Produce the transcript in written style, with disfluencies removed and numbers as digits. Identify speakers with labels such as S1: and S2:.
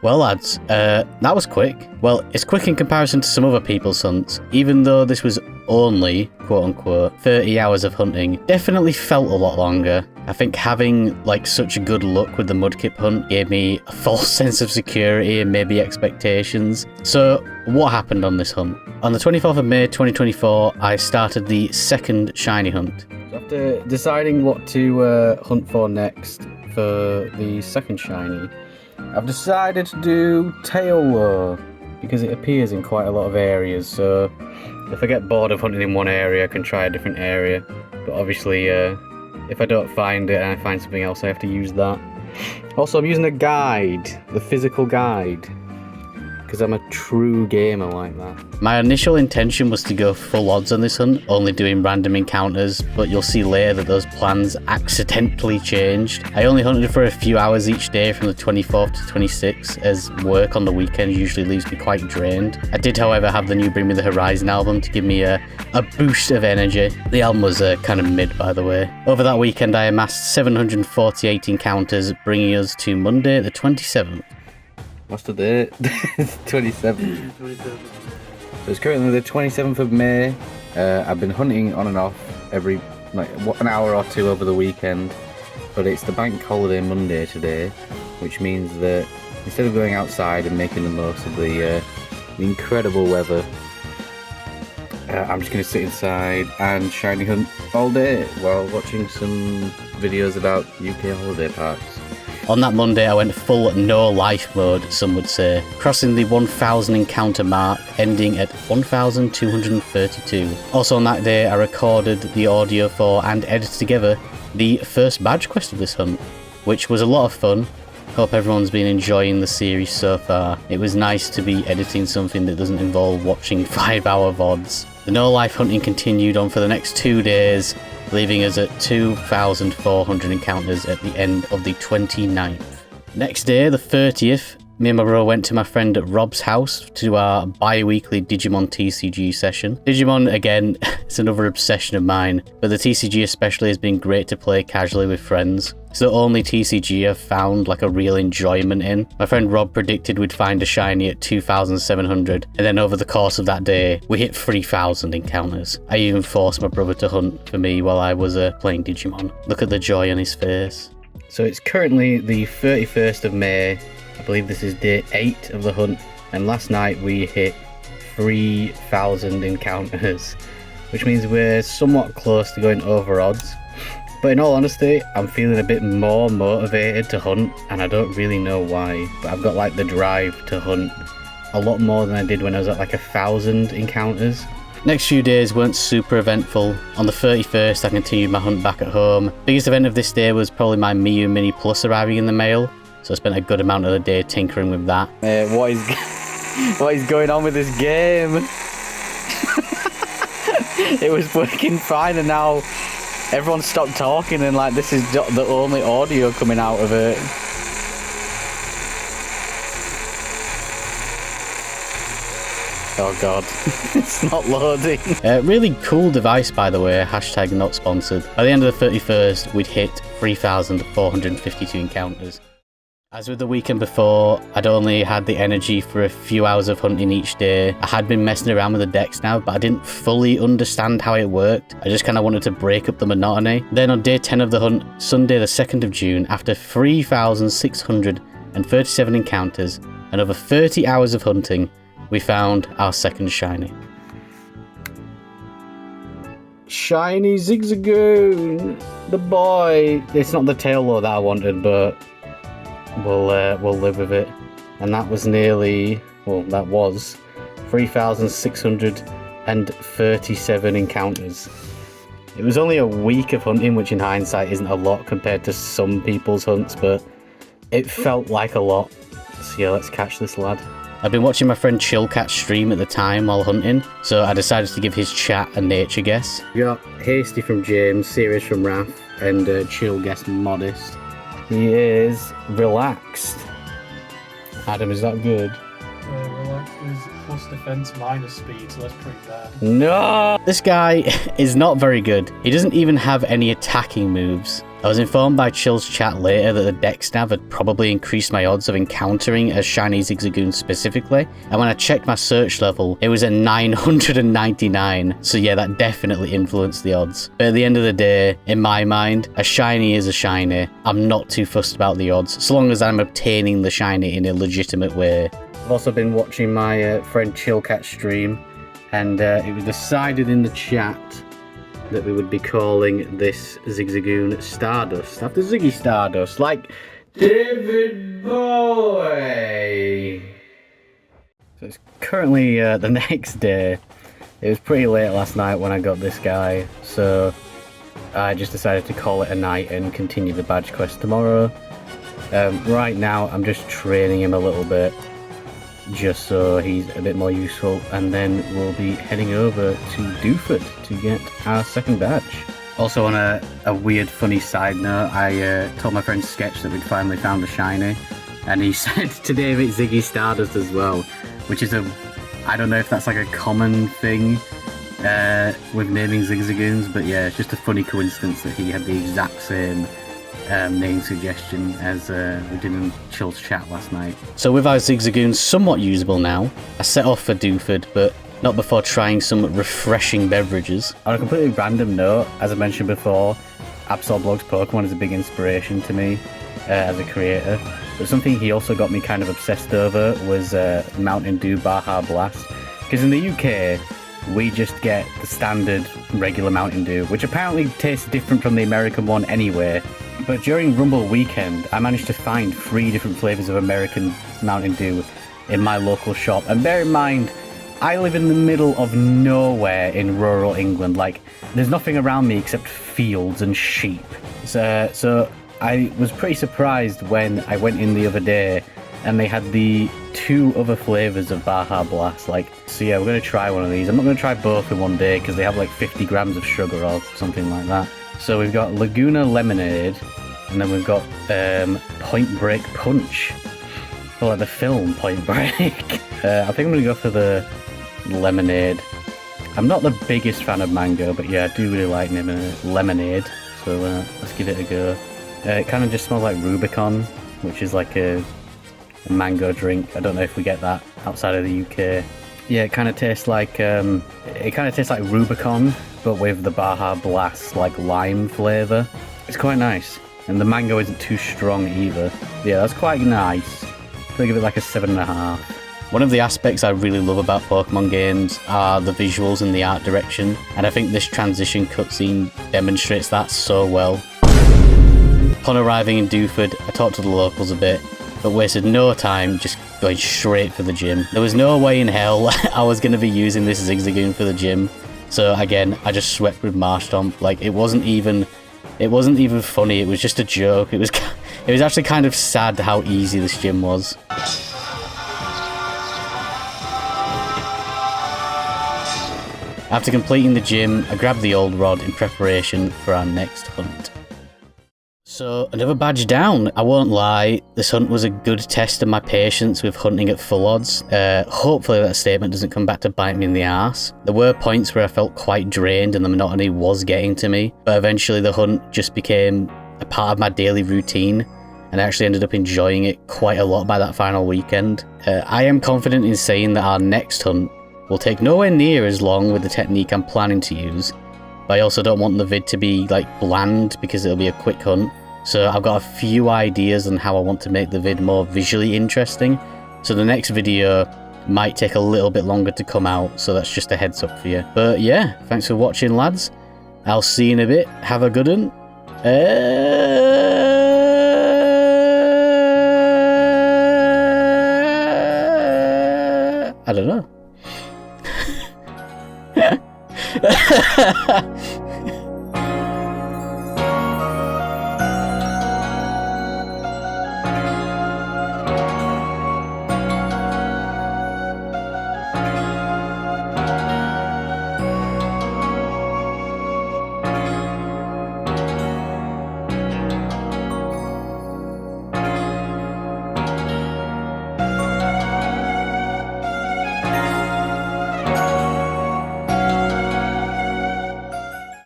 S1: Well lads, that was quick. Well, it's quick in comparison to some other people's hunts. Even though this was only, quote unquote, 30 hours of hunting, definitely felt a lot longer. I think having like such good luck with the mudkip hunt gave me a false sense of security and maybe expectations. So what happened on this hunt? On the 24th of May 2024, I started the second shiny hunt. After deciding what to hunt for next for the second shiny, I've decided to do Taillow because it appears in quite a lot of areas, so if I get bored of hunting in one area, I can try a different area. But obviously, if I don't find it and I find something else, I have to use that. Also, I'm using a guide, the physical guide, because I'm a true gamer like that. My initial intention was to go full odds on this hunt, only doing random encounters, but you'll see later that those plans accidentally changed. I only hunted for a few hours each day from the 24th to 26th, as work on the weekend usually leaves me quite drained. I did, however, have the new Bring Me the Horizon album to give me a boost of energy. The album was kind of mid, by the way. Over that weekend, I amassed 748 encounters, bringing us to Monday the 27th.
S2: What's the date? 27th. So it's currently the 27th of May. I've been hunting on and off every an hour or two over the weekend, but it's the bank holiday Monday today, which means that instead of going outside and making the most of the incredible weather, I'm just going to sit inside and shiny hunt all day while watching some videos about UK holiday parks.
S1: On that Monday, I went full no-life mode, some would say, crossing the 1,000 encounter mark, ending at 1,232. Also on that day, I recorded the audio for and edited together the first badge quest of this hunt, which was a lot of fun. Hope everyone's been enjoying the series so far. It was nice to be editing something that doesn't involve watching 5-hour VODs. The no-life hunting continued on for the next 2 days, leaving us at 2,400 encounters at the end of the 29th. Next day, the 30th, me and my brother went to my friend Rob's house to do our bi-weekly Digimon TCG session. Digimon, again, it's another obsession of mine, but the TCG especially has been great to play casually with friends. It's the only TCG I've found like a real enjoyment in. My friend Rob predicted we'd find a shiny at 2,700, and then over the course of that day, we hit 3,000 encounters. I even forced my brother to hunt for me while I was playing Digimon. Look at the joy on his face. So it's currently the 31st of May. I believe this is day 8 of the hunt, and last night we hit 3,000 encounters, which means we're somewhat close to going over odds. But in all honesty, I'm feeling a bit more motivated to hunt, and I don't really know why, but I've got like the drive to hunt a lot more than I did when I was at like 1,000 encounters. Next few days weren't super eventful. On the 31st, I continued my hunt back at home. Biggest event of this day was probably my Miu Mini Plus arriving in the mail, so I spent a good amount of the day tinkering with that.
S2: What is going on with this game? It was working fine, and now everyone stopped talking, and like this is the only audio coming out of it. Oh god, it's not loading.
S1: Really cool device, by the way, hashtag not sponsored. By the end of the 31st, we'd hit 3,452 encounters. As with the weekend before, I'd only had the energy for a few hours of hunting each day. I had been messing around with the decks now, but I didn't fully understand how it worked. I just kind of wanted to break up the monotony. Then on day 10 of the hunt, Sunday the 2nd of June, after 3,637 encounters and over 30 hours of hunting, we found our second shiny. Shiny Zigzagoon! The boy! It's not the Taillow that I wanted, but we'll live with it. And that was nearly, well, that was 3,637 encounters. It was only a week of hunting, which in hindsight isn't a lot compared to some people's hunts, but it felt like a lot. So yeah, let's catch this lad. I'd been watching my friend Chillcat stream at the time while hunting, so I decided to give his chat a nature guess. We got Hasty from James, Serious from Raph, and Chill guess Modest. He is relaxed. Adam, is that good?
S3: Relaxed is plus defense minus speed, so that's pretty bad.
S1: No! This guy is not very good. He doesn't even have any attacking moves. I was informed by Chill's chat later that the dex nav had probably increased my odds of encountering a shiny Zigzagoon specifically, and when I checked my search level, it was at 999, so yeah, that definitely influenced the odds. But at the end of the day, in my mind, a shiny is a shiny. I'm not too fussed about the odds, so long as I'm obtaining the shiny in a legitimate way. I've also been watching my friend Chillcat stream, and it was decided in the chat that we would be calling this Zigzagoon Stardust, after Ziggy Stardust, like David Bowie. So it's currently the next day. It was pretty late last night when I got this guy, so I just decided to call it a night and continue the badge quest tomorrow. Right now I'm just training him a little bit, just so he's a bit more useful, and then we'll be heading over to Dewford to get our second badge. Also, on a weird funny side note, I told my friend Sketch that we'd finally found a shiny, and he said today it's Ziggy Stardust as well, which is I don't know if that's like a common thing with naming Zigzagoons, but yeah, it's just a funny coincidence that he had the exact same name suggestion as we did in Chill's chat last night. So with our Zigzagoon somewhat usable now, I set off for Dewford, but not before trying some refreshing beverages. On a completely random note, as I mentioned before, Absolblog's Pokemon is a big inspiration to me as a creator, but something he also got me kind of obsessed over was Mountain Dew Baja Blast, because in the UK we just get the standard regular Mountain Dew, which apparently tastes different from the American one anyway. But during Rumble weekend, I managed to find 3 different flavours of American Mountain Dew in my local shop. And bear in mind, I live in the middle of nowhere in rural England. Like, there's nothing around me except fields and sheep. So I was pretty surprised when I went in the other day and they had the 2 other flavours of Baja Blast. Like, so yeah, we're going to try one of these. I'm not going to try both in one day because they have like 50 grams of sugar or something like that. So we've got Laguna Lemonade, and then we've got Point Break Punch. Or like the film Point Break. I think I'm going to go for the lemonade. I'm not the biggest fan of mango, but yeah, I do really like lemonade. So let's give it a go. It kind of just smells like Rubicon, which is like a mango drink. I don't know if we get that outside of the UK. Yeah, it kind of tastes like Rubicon, but with the Baja Blast like lime flavour. It's quite nice, and the mango isn't too strong either. Yeah, that's quite nice. I'll give it like a 7.5. One of the aspects I really love about Pokemon games are the visuals and the art direction, and I think this transition cutscene demonstrates that so well. Upon arriving in Dewford, I talked to the locals a bit, but wasted no time just going straight for the gym. There was no way in hell I was going to be using this Zigzagoon for the gym, so again, I just swept with Marshtomp. Like, it wasn't even funny, it was just a joke. It was actually kind of sad how easy this gym was. After completing the gym, I grabbed the old rod in preparation for our next hunt. So, another badge down. I won't lie, this hunt was a good test of my patience with hunting at full odds. Hopefully that statement doesn't come back to bite me in the arse. There were points where I felt quite drained and the monotony was getting to me, but eventually the hunt just became a part of my daily routine, and I actually ended up enjoying it quite a lot by that final weekend. I am confident in saying that our next hunt will take nowhere near as long with the technique I'm planning to use, but I also don't want the vid to be like bland because it'll be a quick hunt. So I've got a few ideas on how I want to make the vid more visually interesting. So the next video might take a little bit longer to come out, so that's just a heads up for you. But yeah, thanks for watching, lads. I'll see you in a bit. Have a good one. I don't know.